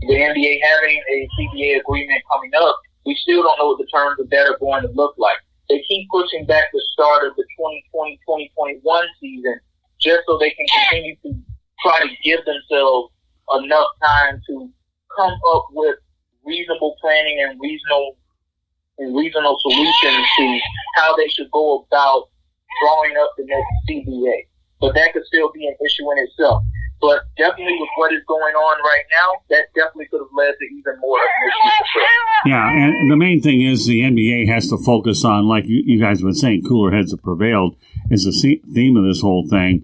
the NBA having a CBA agreement coming up, we still don't know what the terms of that are going to look like. They keep pushing back the start of the 2020-2021 season just so they can continue to try to give themselves enough time to come up with reasonable planning and reasonable solutions to how they should go about drawing up the next CBA. But that could still be an issue in itself. But definitely with what is going on right now, that definitely could have led to even more of an issue. Yeah, and the main thing is the NBA has to focus on, like you guys have been saying, cooler heads have prevailed is the theme of this whole thing.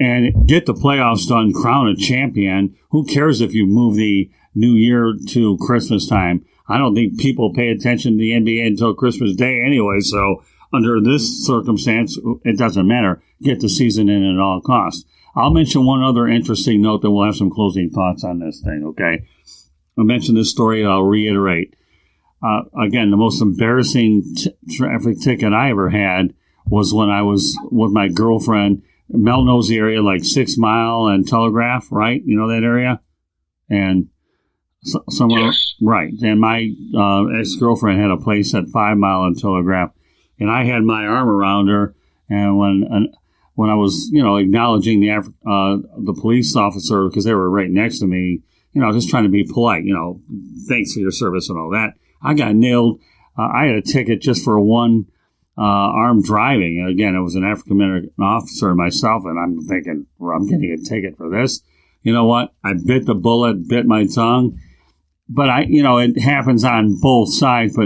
And get the playoffs done, crown a champion. Who cares if you move the New Year to Christmas time? I don't think people pay attention to the NBA until Christmas Day anyway, so under this circumstance, it doesn't matter. Get the season in at all costs. I'll mention one other interesting note that we'll have some closing thoughts on this thing, okay? I mentioned this story, I'll reiterate. Again, the most embarrassing traffic ticket I ever had was when I was with my girlfriend. Mel knows the area like 6 Mile and Telegraph, right? You know that area? And somewhere, yes. Right. And my ex-girlfriend had a place at 5 Mile and Telegraph, and I had my arm around her, and when I was, acknowledging the police officer, because they were right next to me, just trying to be polite, thanks for your service and all that, I got nailed. I had a ticket just for one armed driving. And again, it was an African-American officer and myself, and I'm thinking, well, I'm getting a ticket for this. You know what? I bit the bullet, bit my tongue. But it happens on both sides.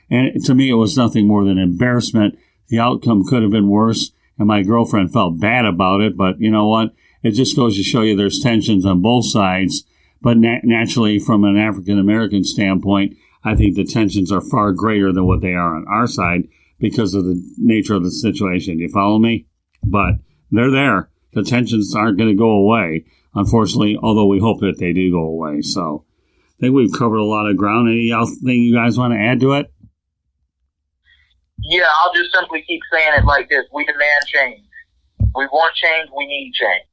And to me, it was nothing more than embarrassment. The outcome could have been worse, and my girlfriend felt bad about it. But you know what? It just goes to show you there's tensions on both sides. But naturally, from an African-American standpoint, I think the tensions are far greater than what they are on our side because of the nature of the situation. Do you follow me? But they're there. The tensions aren't going to go away, unfortunately, although we hope that they do go away. So I think we've covered a lot of ground. Anything you guys want to add to it? Yeah, I'll just simply keep saying it like this. We demand change. We want change. We need change.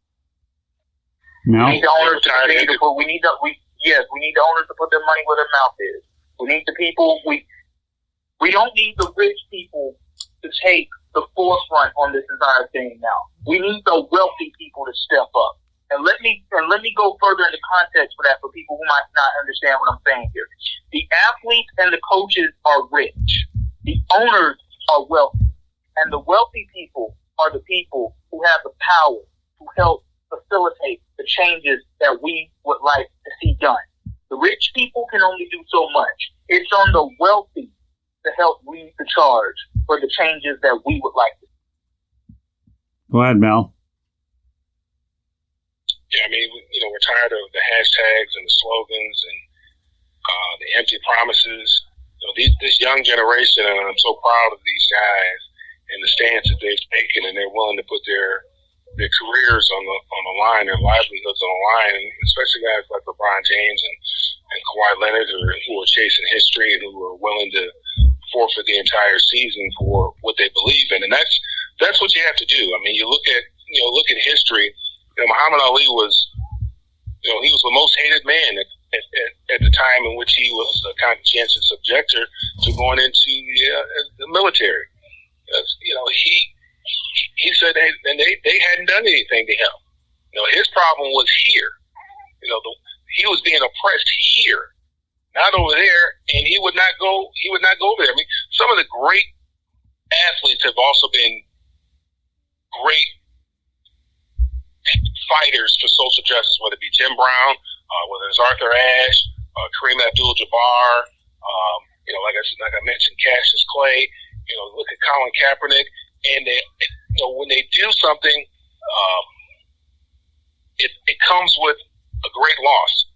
No. We need the owners to continue to put. We need the owners to put their money where their mouth is. We need the people. We don't need the rich people to take the forefront on this entire thing now. We need the wealthy people to step up. And let me go further into context for that for people who might not understand what I'm saying here. The athletes and the coaches are rich. The owners are wealthy. And the wealthy people are the people who have the power to help facilitate the changes that we would like to see done. The rich people can only do so much. It's on the wealthy to help lead the charge for the changes that we would like to see. Go ahead, Mel. Yeah, I mean, we're tired of the hashtags and the slogans and the empty promises. This young generation, and I'm so proud of these guys and the stance that they've taken, and they're willing to put their careers on the line, their livelihoods on the line, and especially guys like LeBron James and Kawhi Leonard who are chasing history and who are willing to forfeit the entire season for what they believe in. And that's what you have to do. I mean, you look at history. Muhammad Ali was, he was the most hated man at the time in which he was a conscientious objector to going into the military. He said they hadn't done anything to him. His problem was here. He was being oppressed here, not over there, and he would not go. He would not go over there. I mean, some of the great athletes have also been great fighters for social justice, whether it be Jim Brown, whether it's Arthur Ashe, Kareem Abdul-Jabbar, like I mentioned, Cassius Clay. Look at Colin Kaepernick, and when they do something, it comes with a great loss.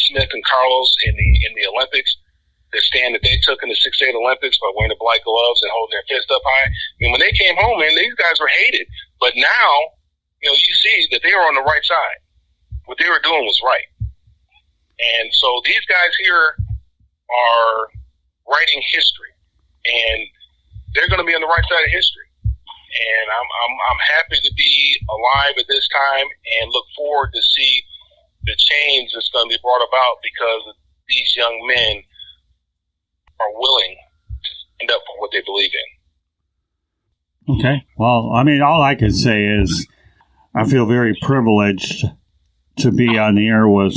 Smith and Carlos in the Olympics, the stand that they took in the 6'8" Olympics by wearing the black gloves and holding their fist up high. I mean, when they came home, man, these guys were hated. But now, you see that they were on the right side. What they were doing was right. And so these guys here are writing history, and they're going to be on the right side of history. And I'm happy to be alive at this time and look forward to see the change that's going to be brought about because these young men are willing to stand up for what they believe in. Okay. Well, I mean, all I can say is I feel very privileged to be on the air with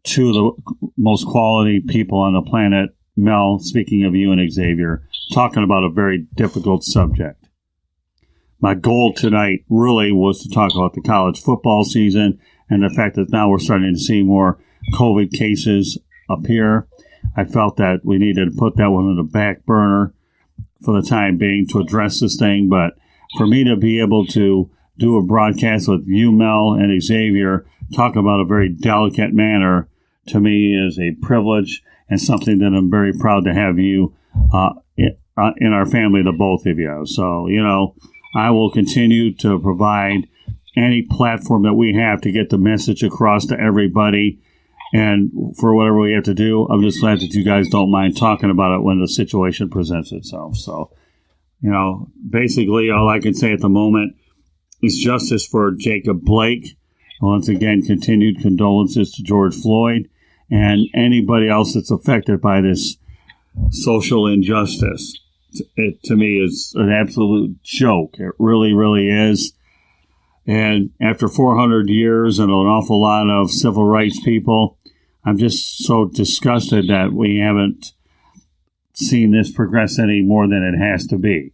two of the most quality people on the planet. Mel, speaking of you and Xavier, talking about a very difficult subject. My goal tonight really was to talk about the college football season and the fact that now we're starting to see more COVID cases appear. I felt that we needed to put that one on the back burner for the time being to address this thing. But for me to be able to do a broadcast with you, Mel, and Xavier, talk about a very delicate manner, to me is a privilege and something that I'm very proud to have you in our family, the both of you. So, I will continue to provide any platform that we have to get the message across to everybody. And for whatever we have to do, I'm just glad that you guys don't mind talking about it when the situation presents itself. So, basically all I can say at the moment is justice for Jacob Blake. Once again, continued condolences to George Floyd and anybody else that's affected by this social injustice. It, to me, is an absolute joke. It really, really is. And after 400 years and an awful lot of civil rights people, I'm just so disgusted that we haven't seen this progress any more than it has to be.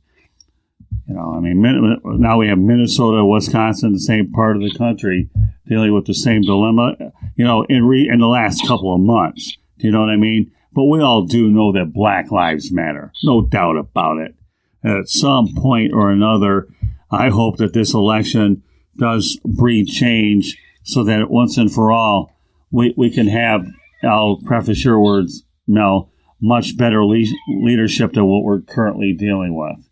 Now we have Minnesota, Wisconsin, the same part of the country, dealing with the same dilemma, in the last couple of months. Do you know what I mean? But we all do know that Black Lives Matter. No doubt about it. At some point or another, I hope that this election does breed change so that once and for all, we can have, I'll preface your words, Mel, much better leadership than what we're currently dealing with.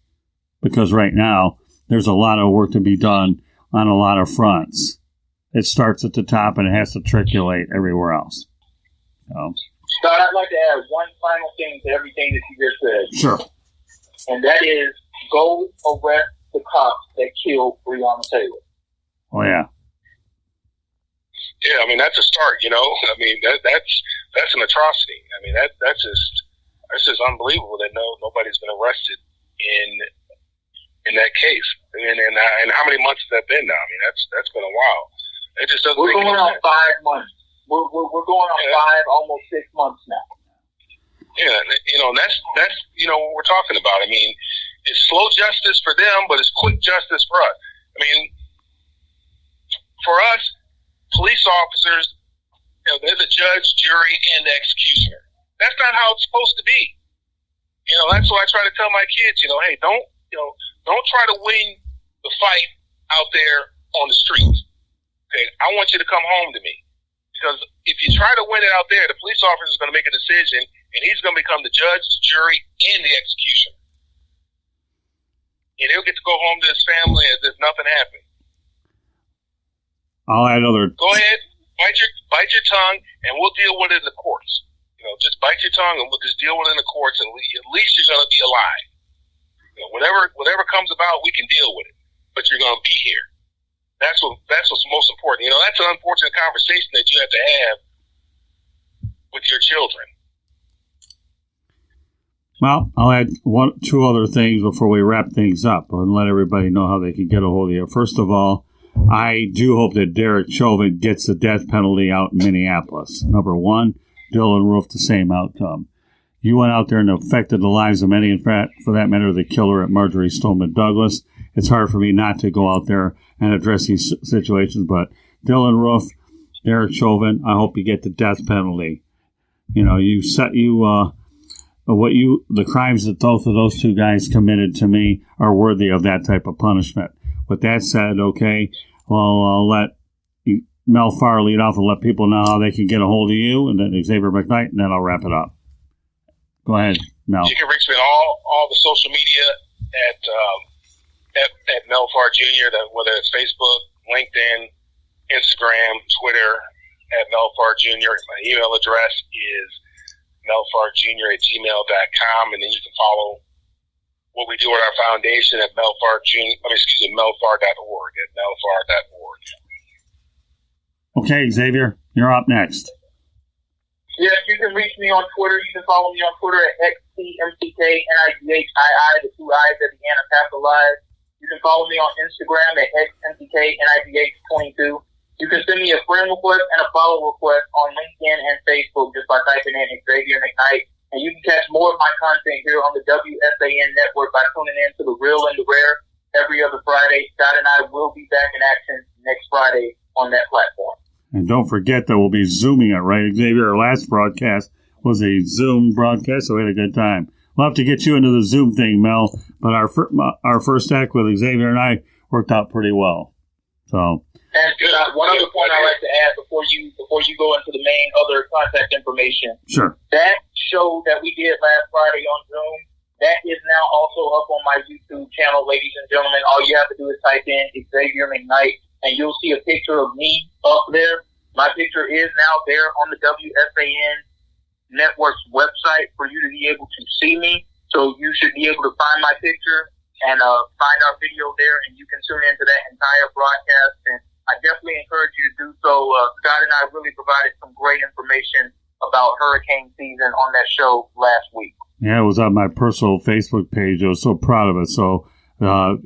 Because right now, there's a lot of work to be done on a lot of fronts. It starts at the top and it has to triculate everywhere else. Scott, I'd like to add one final thing to everything that you just said. Sure. And that is, go arrest the cops that killed Breonna Taylor. Oh, yeah. Yeah, that's a start, that's an atrocity. That's just unbelievable that nobody's been arrested in that case. And how many months has that been now? That's been a while. It just doesn't. We're going on 5 months. We're going on 5, almost 6 months now. Yeah, that's what we're talking about. It's slow justice for them, but it's quick justice for us. For us, police officers, they're the judge, jury, and the executioner. That's not how it's supposed to be. That's why I try to tell my kids, hey, don't try to win the fight out there on the streets. Okay, I want you to come home to me. Because if you try to win it out there, the police officer is going to make a decision, and he's going to become the judge, the jury, and the executioner. And he'll get to go home to his family as if nothing happened. I'll add other. Go ahead, bite your tongue, and we'll deal with it in the courts. Just bite your tongue, and we'll just deal with it in the courts, and at least you're going to be alive. Whatever comes about, we can deal with it. But you're going to be here. That's what's most important. You know, that's an unfortunate conversation that you have to have with your children. Well, I'll add two other things before we wrap things up and let everybody know how they can get a hold of you. First of all, I do hope that Derek Chauvin gets the death penalty out in Minneapolis. Number one, Dylan Roof, the same outcome. You went out there and affected the lives of many, in fact, for that matter, the killer at Marjorie Stoneman Douglas. It's hard for me not to go out there and address these situations, but Dylan Roof, Derek Chauvin, I hope you get the death penalty. You know, the crimes that both of those two guys committed to me are worthy of that type of punishment. With that said, okay, well, I'll let Mel Farr lead off and let people know how they can get a hold of you, and then Xavier McKnight, and then I'll wrap it up. Go ahead, Mel. You can reach me on all the social media at Mel Farr Jr., whether it's Facebook, LinkedIn, Instagram, Twitter, at Mel Farr Jr. My email address is melfarjr@gmail.com, and then you can follow what we do at our foundation at melfar.org, at melfar.org. Okay, Xavier, you're up next. Yes, you can reach me on Twitter. You can follow me on Twitter at XTMCKNIGHII, the two I's at the end are capitalized. You can follow me on Instagram at XMCKNIGH22. You can send me a friend request and a follow request on LinkedIn and Facebook just by typing in Xavier McKnight. And you can catch more of my content here on the WSAN network by tuning in to The Real and the Rare every other Friday. Scott and I will be back in action next Friday on that platform. And don't forget that we'll be Zooming it, right, Xavier? Our last broadcast was a Zoom broadcast, so we had a good time. We'll have to get you into the Zoom thing, Mel, but our first act with Xavier and I worked out pretty well. So. And one other point I'd like to add before you go into the main other contact information. Sure. That show that we did last Friday on Zoom, that is now also up on my YouTube channel, ladies and gentlemen. All you have to do is type in Xavier McKnight, and you'll see a picture of me up there. My picture is now there on the WSAN Network's website for you to be able to see me. So you should be able to find my picture and find our video there, and you can tune into that entire broadcast. And I definitely encourage you to do so. Scott and I really provided some great information about hurricane season on that show last week. Yeah, it was on my personal Facebook page. I was so proud of it. So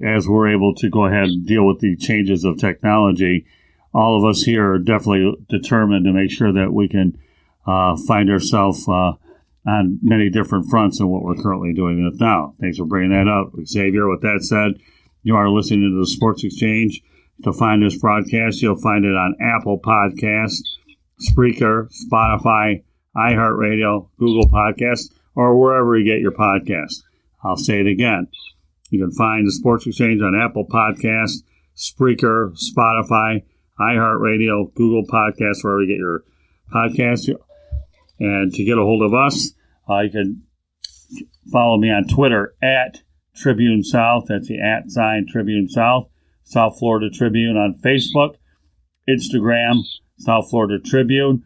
as we're able to go ahead and deal with the changes of technology, all of us here are definitely determined to make sure that we can find ourselves on many different fronts than what we're currently doing it now. Thanks for bringing that up, Xavier. With that said, you are listening to the Sports Exchange. To find this broadcast, you'll find it on Apple Podcasts, Spreaker, Spotify, iHeartRadio, Google Podcasts, or wherever you get your podcasts. I'll say it again. You can find the Sports Exchange on Apple Podcasts, Spreaker, Spotify, iHeartRadio, Google Podcasts, wherever you get your podcasts. And to get a hold of us, you can follow me on Twitter at Tribune South. That's the @ Tribune South. South Florida Tribune on Facebook, Instagram, South Florida Tribune.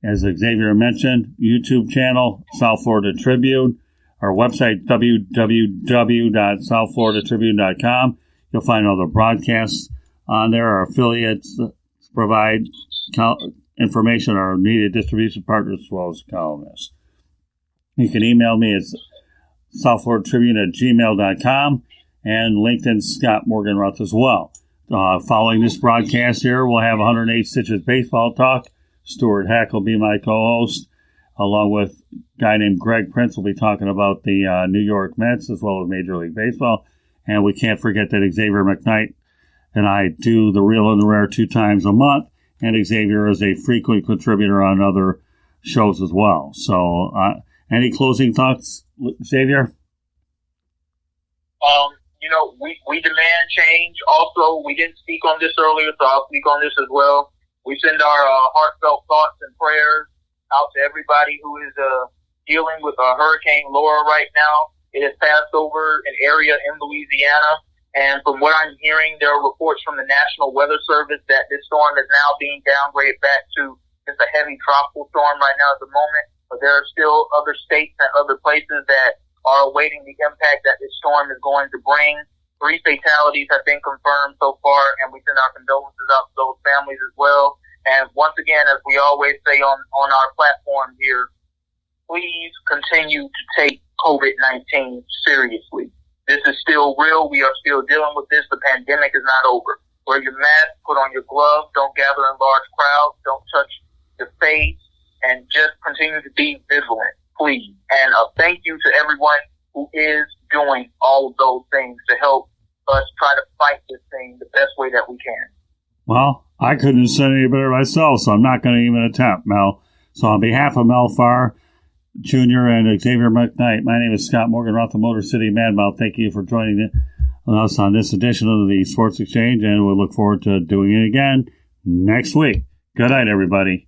As Xavier mentioned, YouTube channel, South Florida Tribune. Our website, www.southfloridatribune.com. You'll find all the broadcasts on there. Our affiliates provide information, our media distribution partners, as well as columnists. You can email me at southfloridatribune@gmail.com. and LinkedIn Scott Morganroth as well. Following this broadcast here, we'll have 108 Stitches Baseball Talk. Stuart Hack will be my co-host, along with a guy named Greg Prince will be talking about the New York Mets as well as Major League Baseball. And we can't forget that Xavier McKnight and I do The Real and the Rare 2 times a month, and Xavier is a frequent contributor on other shows as well. So any closing thoughts, Xavier? We demand change. Also, we didn't speak on this earlier, so I'll speak on this as well. We send our heartfelt thoughts and prayers out to everybody who is dealing with Hurricane Laura right now. It has passed over an area in Louisiana, and from what I'm hearing, there are reports from the National Weather Service that this storm is now being downgraded back to just a heavy tropical storm right now at the moment. But there are still other states and other places that are awaiting the impact that this storm is going to bring. 3 fatalities have been confirmed so far, and we send our condolences out to those families as well. And once again, as we always say on our platform here, please continue to take COVID-19 seriously. This is still real. We are still dealing with this. The pandemic is not over. Wear your mask, put on your gloves, don't gather in large crowds, don't touch your face, and just continue to be vigilant, please. And thank you to everyone who is doing all of those things to help us try to fight this thing the best way that we can. Well, I couldn't have said any better myself, so I'm not going to even attempt, Mel. So on behalf of Mel Farr Jr. and Xavier McKnight, my name is Scott Morgan, Roth the Motor City Madmouth. Thank you for joining us on this edition of the Sports Exchange, and we'll look forward to doing it again next week. Good night, everybody.